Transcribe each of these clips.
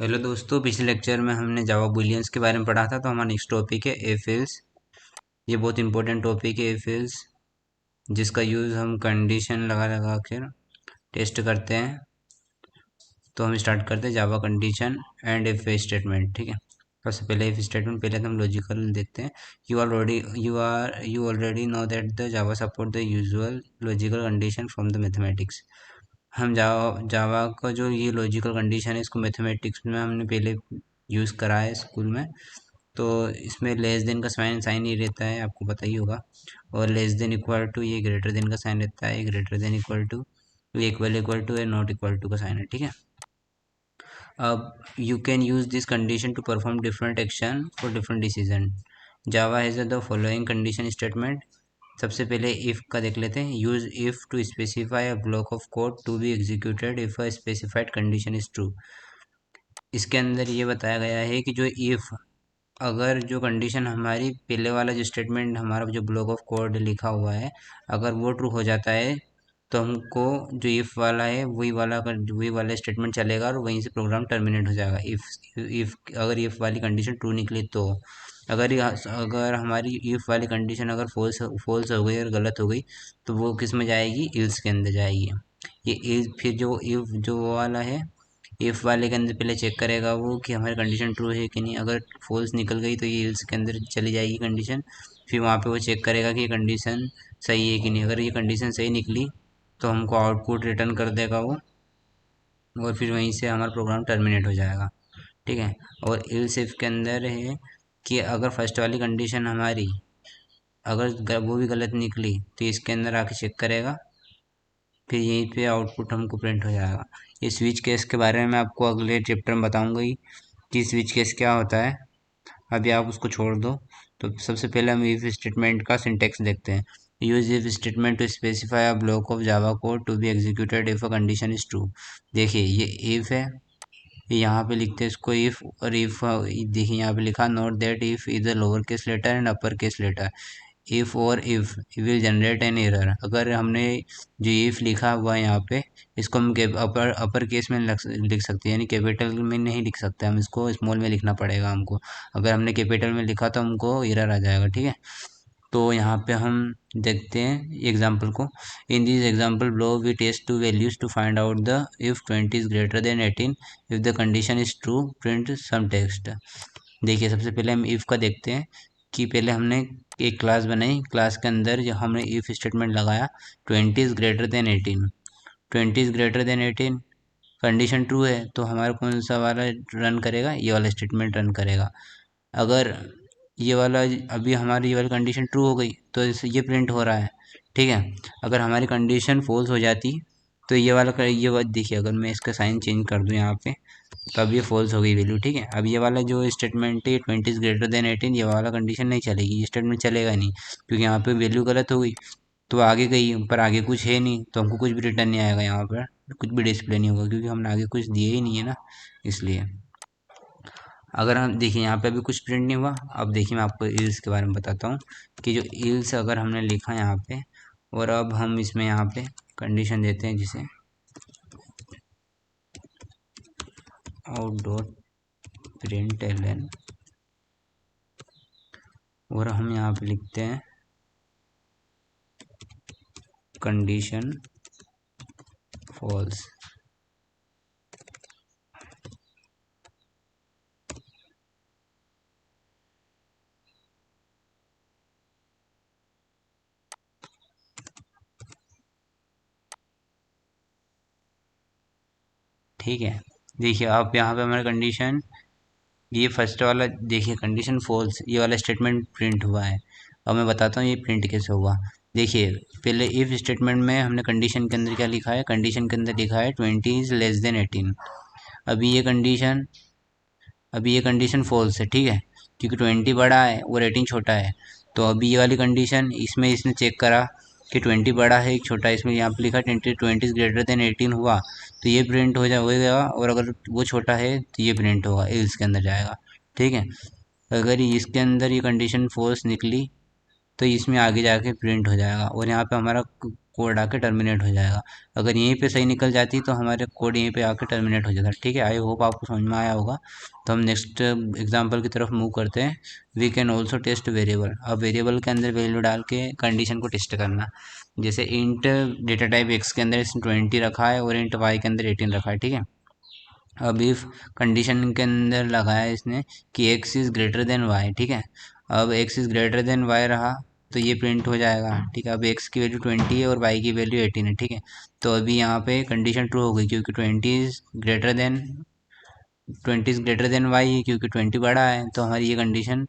Hello दोस्तों, पिछले lecture में हमने जावा बूलियंस के बारे में पढ़ा था। तो हमारा नेक्स्ट टॉपिक है इफ एल्स। ये बहुत इंपॉर्टेंट टॉपिक है इफ एल्स, जिसका यूज़ हम कंडीशन लगा लगा कर टेस्ट करते हैं। तो हम स्टार्ट करते हैं जावा कंडीशन एंड इफ स्टेटमेंट। ठीक है, सबसे पहले इफ स्टेटमेंट, पहले तो हम लॉजिकल देखते हैं। You already know that the Java support the usual logical condition from the mathematics. हम जावा का जो ये लॉजिकल कंडीशन है, इसको मैथमेटिक्स में हमने पहले यूज़ करा है स्कूल में। तो इसमें लेस देन का साइन ही रहता है, आपको पता ही होगा। और लेस देन इक्वल टू, ये ग्रेटर देन का साइन रहता है। Greater than equal to, equal to या नॉट इक्वल टू का साइन है। ठीक है, अब you can use this condition to perform different action for different decision. Java has the following condition statement. सबसे पहले if का देख लेते हैं। use if to specify a block of code to be executed if a specified condition is true. इसके अंदर ये बताया गया है कि जो if, अगर जो कंडीशन हमारी पहले वाला जो स्टेटमेंट, हमारा जो ब्लॉक ऑफ कोड लिखा हुआ है, अगर वो ट्रू हो जाता है तो हमको जो इफ़ वाला है वही वाला स्टेटमेंट चलेगा और वहीं से प्रोग्राम टर्मिनेट हो जाएगा। इफ़ अगर इफ़ वाली कंडीशन ट्रू निकली तो, अगर हमारी इफ़ वाली कंडीशन अगर फॉल्स हो गई और गलत हो गई तो वो किस में जाएगी, इल्स के अंदर जाएगी। ये इल्स, फिर जो इफ़ जो वो वाला है, इफ़ वाले के अंदर पहले चेक करेगा वो कि हमारी कंडीशन ट्रू है कि नहीं। अगर फॉल्स निकल गई तो ये इल्स के अंदर चली जाएगी कंडीशन। फिर वहाँ पे वो चेक करेगा कि ये कंडीशन सही है कि नहीं। अगर ये कंडीशन सही निकली तो हमको आउटपुट रिटर्न कर देगा वो, और फिर वहीं से हमारा प्रोग्राम टर्मिनेट हो जाएगा। ठीक है, और इल्स इफ के अंदर है कि अगर फर्स्ट वाली कंडीशन हमारी अगर वो भी गलत निकली तो इसके अंदर आके चेक करेगा, फिर यहीं पे आउटपुट हमको प्रिंट हो जाएगा। ये स्विच केस के बारे में मैं आपको अगले चैप्टर में बताऊंगा ही कि स्विच केस क्या होता है। अभी आप उसको छोड़ दो। तो सबसे पहले हम इफ स्टेटमेंट का सिंटेक्स देखते हैं। Use if statement to specify a block of Java code to be executed if a condition is true. देखिए ये इफ है, यहाँ पे लिखते हैं इसको इफ। और इफ देखिए यहाँ पे लिखा note that if is a lower case letter and upper case letter. If और if will generate an error. अगर हमने जो इफ लिखा हुआ है यहाँ पे, इसको हम अपर केस में लिख सकते हैं, यानी कैपिटल में नहीं लिख सकते, हम इसको स्मॉल में लिखना पड़ेगा हमको। अगर हमने कैपिटल में लिखा तो हमको एरर आ जाएगा। ठीक है, तो यहाँ पे हम देखते हैं एग्जाम्पल को। In this example below we test two values to find out the if 20 is greater than 18, if the condition is true print some text. देखिए सबसे पहले हम इफ़ का देखते हैं कि पहले हमने एक क्लास बनाई, क्लास के अंदर जो हमने इफ़ स्टेटमेंट लगाया 20 is greater than 18। 20 is greater than 18 condition true है तो हमारा कौन सा वाला रन करेगा, ये वाला स्टेटमेंट रन करेगा। अगर ये वाला, अभी हमारी ये वाली कंडीशन ट्रू हो गई तो ये प्रिंट हो रहा है। ठीक है, अगर हमारी कंडीशन फॉल्स हो जाती तो ये बात देखिए, अगर मैं इसका साइन चेंज कर दूँ यहाँ पे तो अब ये फॉल्स हो गई वैल्यू। ठीक है, अब ये वाला जो स्टेटमेंट है 20 इज ग्रेटर देन 18, ये वाला कंडीशन नहीं चलेगी, ये स्टेटमेंट चलेगा नहीं, क्योंकि यहाँ पे वैल्यू गलत हो गई। तो आगे गई पर आगे कुछ है नहीं, तो हमको कुछ भी रिटर्न नहीं आएगा, यहाँ पर कुछ भी डिस्प्ले नहीं होगा, क्योंकि हमने आगे कुछ दिए ही नहीं है ना, इसलिए। अगर हम देखिए यहाँ पे अभी कुछ प्रिंट नहीं हुआ। अब देखिए मैं आपको इल्स के बारे में बताता हूँ कि जो इल्स अगर हमने लिखा यहाँ पे, और अब हम इसमें यहाँ पे कंडीशन देते हैं जिसे आउट डॉट प्रिंट एल, और हम यहाँ पे लिखते हैं कंडीशन फॉल्स। ठीक है, देखिए आप यहाँ पे हमारा कंडीशन, ये फर्स्ट वाला देखिए कंडीशन फॉल्स, ये वाला स्टेटमेंट प्रिंट हुआ है। अब मैं बताता हूँ ये प्रिंट कैसे हुआ। देखिए पहले इफ स्टेटमेंट में हमने कंडीशन के अंदर क्या लिखा है, कंडीशन के अंदर लिखा है 20 इज लेस देन 18। अभी ये कंडीशन अभी ये कंडीशन फॉल्स है। ठीक है, क्योंकि 20 बड़ा है और 18 छोटा है। तो अभी ये वाली कंडीशन, इसमें इसने चेक करा कि 20 बड़ा है एक छोटा है, इसमें यहाँ पे लिखा 20 इज ग्रेटर देन 18 हुआ तो ये प्रिंट हो जाएगा, और अगर वो छोटा है तो ये प्रिंट होगा, एल्स के अंदर जाएगा। ठीक है, अगर इसके अंदर ये कंडीशन फॉल्स निकली तो इसमें आगे जाके प्रिंट हो जाएगा, और यहाँ पे हमारा कोड आके टर्मिनेट हो जाएगा। अगर यहीं पे सही निकल जाती तो हमारे कोड यहीं पे आके टर्मिनेट हो जाता। ठीक है, आई होप आपको समझ में आया होगा। तो हम नेक्स्ट एग्जांपल की तरफ मूव करते हैं। We can also test variable. अब वेरिएबल के अंदर वैल्यू डाल के कंडीशन को टेस्ट करना। जैसे इंट डेटा टाइप एक्स के अंदर इसने 20 रखा है और इंट वाई के अंदर 18 रखा है। ठीक है, अब इफ कंडीशन के अंदर लगाया इसने कि X is greater than Y. ठीक है, अब X is greater than Y रहा तो ये प्रिंट हो जाएगा। ठीक है, अब एक्स की वैल्यू 20 है और वाई की वैल्यू 18 है। ठीक है, तो अभी यहाँ पे कंडीशन ट्रू हो गई क्योंकि 20 इज़ ग्रेटर देन वाई है, क्योंकि 20 बड़ा है तो हमारी ये कंडीशन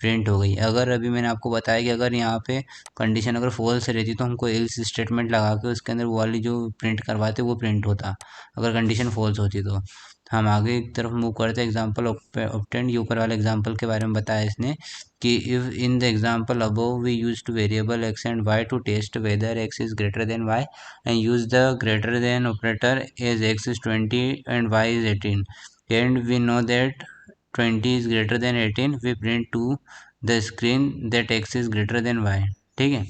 प्रिंट हो गई। अगर अभी मैंने आपको बताया कि अगर यहाँ पे कंडीशन अगर फॉल्स रहती तो हमको एल्स स्टेटमेंट लगा के उसके अंदर वो वाली जो प्रिंट करवाते वो प्रिंट होता, अगर कंडीशन फॉल्स होती तो। हम आगे की तरफ मूव करते हैं। एग्जांपल ऑब्टेंड, ये ऊपर वाले एग्जांपल के बारे में बताया इसने कि if in the example above we used variable X and Y to test whether X is greater than Y and use the greater than operator as X is 20 and Y is 18 and we know that 20 is greater than 18, we print to the screen that x is greater than y। ठीक है,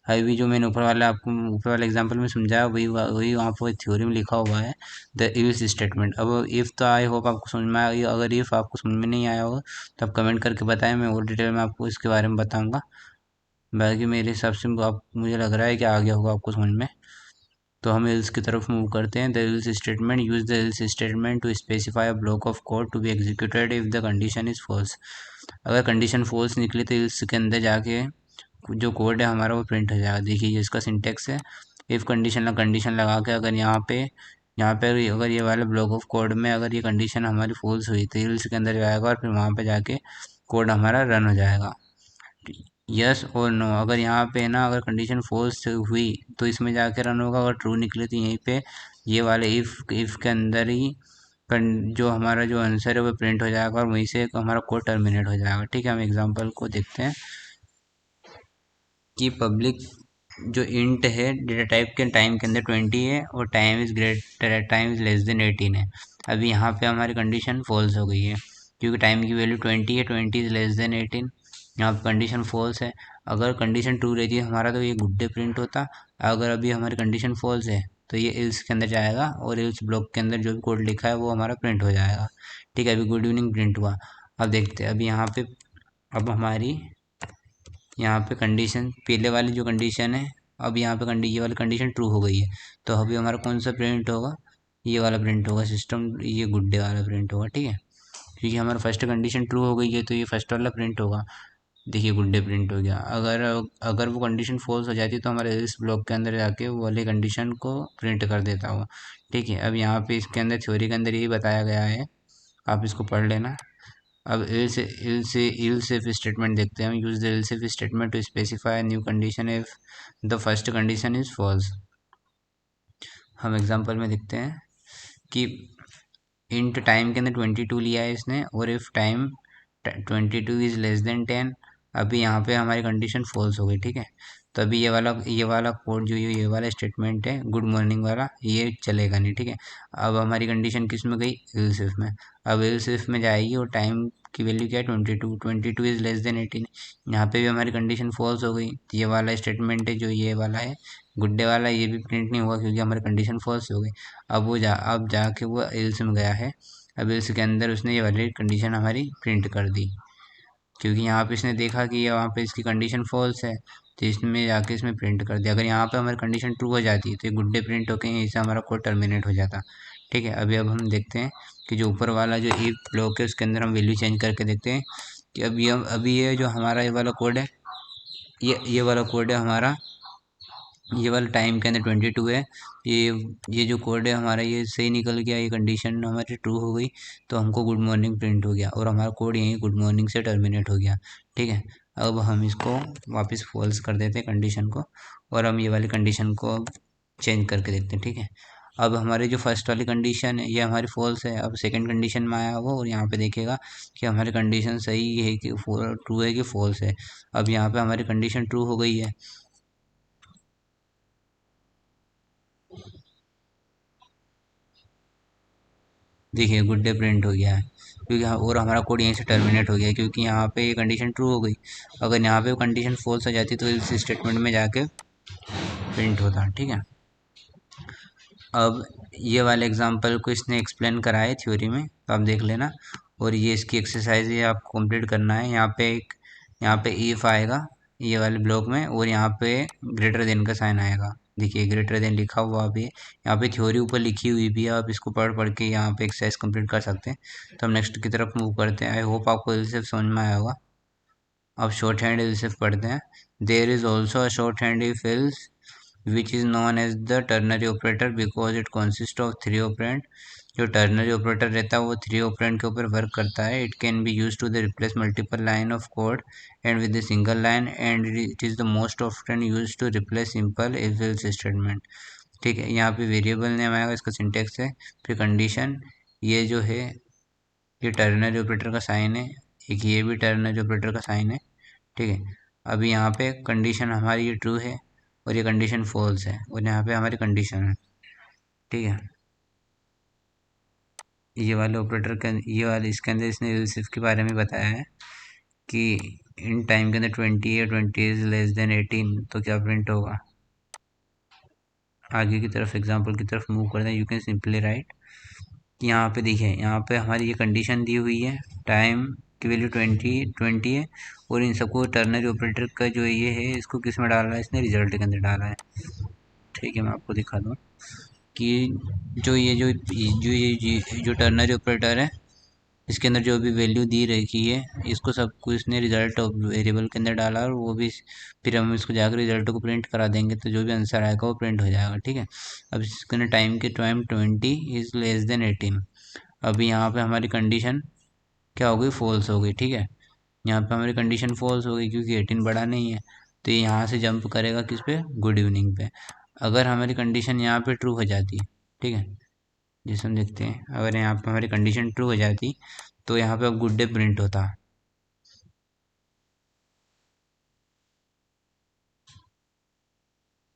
अभी जो मैंने ऊपर वाले example में समझाया वही वहाँ पर थ्योरी में लिखा हुआ है, द इफ स्टेटमेंट। अब इफ़ तो आई होप आपको समझ में आया। अगर इफ़ आपको समझ में नहीं आया होगा तो आप कमेंट करके बताएं, मैं और डिटेल में आपको इसके बारे में बताऊँगा। बाकी मेरे हिसाब से आप मुझे लग रहा है कि आ गया होगा आपको समझ में। तो हम एल्स की तरफ मूव करते हैं। The else statement use the else statement to specify a block of code to be executed if the condition is false. अगर कंडीशन फॉल्स निकली तो एल्स के अंदर जाके जो कोड है हमारा वो प्रिंट हो जाएगा। देखिए ये इसका सिंटेक्स है। इफ़ कंडीशन लगा के अगर यहाँ पे अगर ये वाले ब्लॉक ऑफ कोड में अगर ये कंडीशन हमारी फॉल्स हुई तो एल्स के अंदर जाएगा और फिर वहाँ पे जाके कोड हमारा रन हो जाएगा। यस और नो, अगर यहाँ पे ना अगर कंडीशन फॉल्स हुई तो इसमें जाके रन होगा, अगर ट्रू निकले तो यहीं पे ये वाले इफ़ के अंदर ही जो हमारा जो आंसर है वो प्रिंट हो जाएगा और वहीं से हमारा कोड टर्मिनेट हो जाएगा। ठीक है, हम एग्जांपल को देखते हैं कि पब्लिक जो इंट है डेटा टाइप के टाइम के अंदर 20 है और टाइम इज लेस देन 18 है। अभी यहाँ पे हमारी कंडीशन फॉल्स हो गई है क्योंकि टाइम की वैल्यू 20 है, 20 इज लेस देन 18। यहाँ पे कंडीशन फॉल्स है। अगर कंडीशन ट्रू रहती है हमारा तो ये गुड डे प्रिंट होता। अगर अभी हमारी कंडीशन फॉल्स है तो ये एल्स के अंदर जाएगा और एल्स ब्लॉक के अंदर जो भी कोड लिखा है वो हमारा प्रिंट हो जाएगा। ठीक है, अभी गुड इवनिंग प्रिंट हुआ। अब देखते हैं अभी यहाँ पे अब हमारी यहाँ पे कंडीशन पहले वाली जो कंडीशन है, अब यहाँ पे ये वाली कंडीशन ट्रू हो गई है तो अभी हमारा कौन सा प्रिंट होगा, ये वाला प्रिंट होगा सिस्टम, ये गुड डे वाला प्रिंट होगा। ठीक है, क्योंकि हमारा फर्स्ट कंडीशन ट्रू हो गई है तो ये फर्स्ट वाला प्रिंट होगा। देखिए गुड डे प्रिंट हो गया। अगर अगर वो कंडीशन फॉल्स हो जाती तो हमारे इस ब्लॉक के अंदर जाके वो वाली कंडीशन को प्रिंट कर देता वो। ठीक है, अब यहाँ पे इसके अंदर थ्योरी के अंदर यही बताया गया है, आप इसको पढ़ लेना। अब else if स्टेटमेंट देखते हैं हम। Use the else if statement to specify new condition if the first condition is false. हम एग्जांपल में देखते हैं कि इंट टाइम के अंदर 22 लिया है इसने और if time 22 is less than 10। अभी यहाँ पे हमारी कंडीशन फॉल्स हो गई। ठीक है, तो अभी ये वाला कोड जो ये वाला स्टेटमेंट है गुड मॉर्निंग वाला ये चलेगा नहीं। ठीक है, अब हमारी कंडीशन किस में गई, एल्स इफ में। अब एल्स इफ में जाएगी और टाइम की वैल्यू क्या है 22 इज लेस देन 18। यहाँ पे भी हमारी कंडीशन फॉल्स हो गई। ये वाला स्टेटमेंट है जो ये वाला है गुड डे वाला ये भी प्रिंट नहीं हुआ क्योंकि हमारी कंडीशन फॉल्स हो गई। अब जाके वो एल्स में गया है। अब एल्स के अंदर उसने ये वाली कंडीशन हमारी प्रिंट कर दी क्योंकि यहाँ पे इसने देखा कि यहाँ पे इसकी कंडीशन फॉल्स है तो इसमें जाके इसमें प्रिंट कर दिया। अगर यहाँ पे हमारी कंडीशन ट्रू हो जाती तो ये गुड डे प्रिंट होकर यहीं से हमारा कोड टर्मिनेट हो जाता। ठीक है, अब हम देखते हैं कि जो ऊपर वाला जो इफ ब्लॉक है उसके अंदर हम वैल्यू चेंज करके देखते हैं कि अभी ये जो हमारा ये वाला कोड है, ये वाला कोड है हमारा, ये वाला टाइम के अंदर 22 है। ये जो कोड है हमारा ये सही निकल गया, ये कंडीशन हमारी ट्रू हो गई तो हमको गुड मॉर्निंग प्रिंट हो गया और हमारा कोड यहीं गुड मॉर्निंग से टर्मिनेट हो गया। ठीक है, अब हम इसको वापस फॉल्स कर देते हैं कंडीशन को और हम ये वाली कंडीशन को चेंज करके देखते हैं। ठीक है, अब हमारी जो फर्स्ट वाली कंडीशन है ये हमारी फॉल्स है। अब सेकंड कंडीशन में आया वो और यहाँ पे देखेगा कि हमारी कंडीशन सही है कि ट्रू है कि फॉल्स है। अब यहाँ पे हमारी कंडीशन ट्रू हो गई है। देखिए गुड डे प्रिंट हो गया है क्योंकि और हमारा कोड यहीं से टर्मिनेट हो गया क्योंकि यहाँ पे ये कंडीशन ट्रू हो गई। अगर यहाँ पे कंडीशन फॉल्स हो जाती तो इस स्टेटमेंट में जाके प्रिंट होता। ठीक है, अब ये वाले एग्जांपल को इसने एक्सप्लेन करा है थ्योरी में, तो आप देख लेना। और ये इसकी एक्सरसाइज है, आपको कंप्लीट करना है। यहाँ पे इफ आएगा ये वाले ब्लॉक में, और यहाँ पे ग्रेटर देन का साइन आएगा। देखिए ग्रेटर देन लिखा हुआ भी है, यहाँ पे थ्योरी ऊपर लिखी हुई भी है, आप इसको पढ़ पढ़ के यहाँ पे एक्सरसाइज कंप्लीट कर सकते हैं। तो हम नेक्स्ट की तरफ मूव करते हैं। आई होप आपको एलसीएफ समझ में आया होगा। अब शॉर्ट हैंड एलसीएफ पढ़ते हैं। There is also a short hand if else which is known as the ternary operator because it consists of three operand। जो टर्नरी ऑपरेटर रहता है वो थ्री ऑपरेंड के ऊपर वर्क करता है। It can be use to the replace multiple line of code and with the single line, and it is the most often use to replace simple if else statement. ठीक है, यहाँ पे variable name आएगा, इसका syntax है, फिर condition, ये जो है ये टर्नरी ऑपरेटर का साइन है, एक ये भी टर्नरी ऑपरेटर का साइन है। ठीक है, अभी यहाँ पे कंडीशन हमारी ये ट्रू है और ये कंडीशन फॉल्स है, और यहाँ पे हमारी कंडीशन है। ठीक है, ये वाले ऑपरेटर का ये वाले इसके अंदर इसने एल्स के बारे में बताया है कि इन टाइम के अंदर 20 या 20 इज लेस देन 18 तो क्या प्रिंट होगा। आगे की तरफ एग्जांपल की तरफ मूव करते हैं। यू कैन सिंपली राइट, यहाँ पे देखिए, यहाँ पे हमारी ये कंडीशन दी हुई है, टाइम की वैल्यू 20 है, और इन सबको टर्नरी ऑपरेटर का जो ये है इसको किस में डाला है, इसने रिजल्ट के अंदर डाला है। ठीक है, मैं आपको दिखा दूँ कि जो टर्नरी ऑपरेटर है इसके अंदर जो भी वैल्यू दी रखी है इसको सबको इसने रिजल्ट वेरिएबल के अंदर डाला, और वो भी फिर हम इसको जाकर रिजल्ट को प्रिंट करा देंगे, तो जो भी आंसर आएगा वो प्रिंट हो जाएगा। ठीक है, अब इसके अंदर टाइम 20 इज़ लेस देन 18। अभी यहाँ पे हमारी कंडीशन क्या हो गई, फॉल्स हो गई। ठीक है, यहाँ पे हमारी कंडीशन फॉल्स हो गई क्योंकि 18 बड़ा नहीं है, तो ये यहाँ से जंप करेगा किस पे, गुड इवनिंग पे। अगर हमारी कंडीशन यहाँ पे ट्रू हो जाती, ठीक है, जैसे हम देखते हैं, अगर यहाँ पे हमारी कंडीशन ट्रू हो जाती तो यहाँ पे अब गुड डे प्रिंट होता।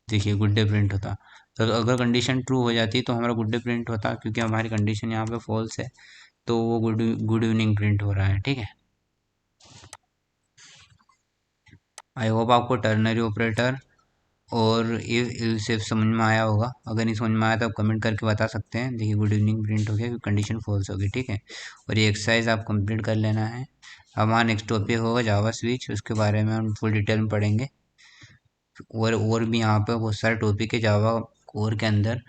देखिए गुड डे प्रिंट होता। तो अगर कंडीशन ट्रू हो जाती तो हमारा गुड डे प्रिंट होता, क्योंकि हमारी कंडीशन यहाँ पे फॉल्स है, तो वो गुड इवनिंग प्रिंट हो रहा है। ठीक है, आई होप आपको टर्नरी ऑपरेटर और इफ सिर्फ समझ में आया होगा। अगर नहीं समझ में आया तो आप कमेंट करके बता सकते हैं। देखिए गुड इवनिंग प्रिंट हो गया, कंडीशन फॉल्स होगी। ठीक है, और ये एक्सरसाइज आप कंप्लीट कर लेना है। हमारा नेक्स्ट टॉपिक होगा जावा स्विच, उसके बारे में हम फुल डिटेल में पढ़ेंगे। और भी यहाँ पे बहुत सारे टॉपिक है जावा कोर के अंदर,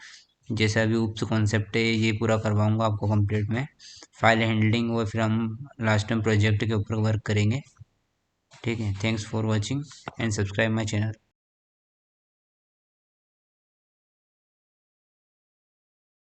जैसे अभी उप्स कॉन्सेप्ट है ये पूरा करवाऊंगा आपको कंप्लीट में, फाइल हैंडलिंग, और फिर हम लास्ट टाइम प्रोजेक्ट के ऊपर वर्क करेंगे। ठीक है, thanks for watching and subscribe my channel.